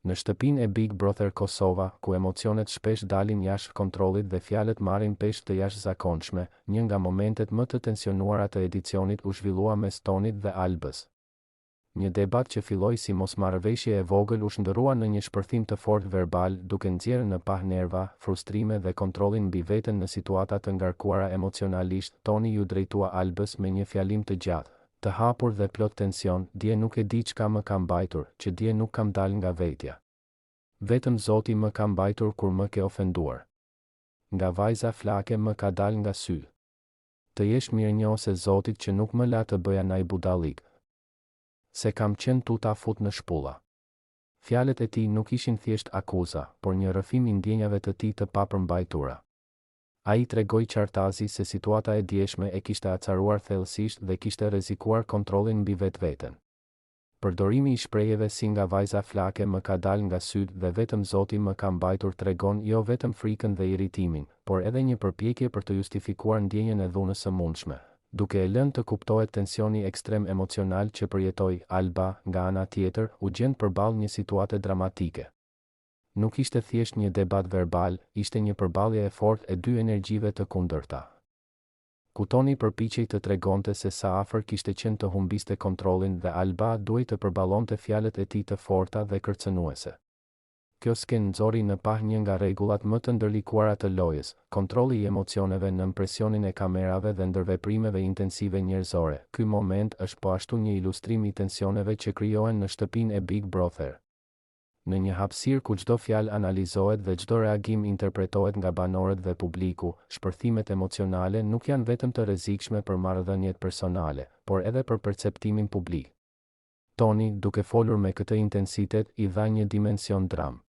Në shtëpinë e Big Brother Kosova, ku emocionet shpesh dalin jashtë kontrollit dhe fjalët marrin peshë të jashtëzakonshme, një nga momentet më të tensionuara të edicionit u zhvillua mes Tonit dhe Albës. Një debat që filloi si mosmarrëveshje e vogël u shndërrua në një shpërthim të fortë verbal, duke nxjerrë në pah nerva, frustrime dhe kontrollin mbi veten në situata të ngarkuara emocionalisht. Toni ju drejtua Albës me një fjalim të gjatë, të hapur dhe plot tension: "Dje nuk e di çka më ka mbajtur, që dje nuk kam dal nga vetja. Vetëm Zoti më ka mbajtur kur më ke ofenduar. Nga vajza flake më ka dal nga sy. Të jesh mirënjohëse Zotit që nuk më la të bëja naj budallik. Se kam qenë tuta fut në shpulla." Fjalët e tij nuk ishin thjesht akuza, por një rrëfim i ndjenjave të tij të papërmbajtura. Ai tregoi qartazi se situata e djeshme e kishte acaruar thellësisht dhe kishte rrezikuar kontrollin mbi vetveten. Përdorimi i shprehjeve si "nga vajza flake më ka dal nga syt" dhe "vetëm Zoti më ka mbajtur" tregon jo vetëm frikën dhe irritimin, por edhe një përpjekje për të justifikuar ndjenjen e dhunës së mundshme, duke e lënë të kuptohet tensioni ekstrem emocional që përjetoi. Alba, nga ana tjetër, u gjend përballë një situate dramatike. Nuk ishte thjesht një debat verbal, ishte një përballje e fortë e dy energjive të kundërta. Ku Toni përpiqej të tregonte se sa afër kishte qenë të humbiste kontrollin dhe Alba duhej të përballonte fjalët e tij të forta dhe kërcënuese. Kjo skenë nxori në pah një nga rregullat më të ndërlikuara të lojës, kontrolli i emocioneve nën presionin e kamerave dhe ndërveprimeve intensive njerëzore. Ky moment është po ashtu një ilustrim i tensioneve që krijohen në shtëpinë e Big Brother. Në një hapësirë ku çdo fjalë analizohet dhe çdo reagim interpretohet nga banorët dhe publiku, shpërthimet emocionale nuk janë vetëm të rrezikshme për marrëdhëniet personale, por edhe për perceptimin publik. Toni, duke folur me këtë intensitet, i dha një dimension dram.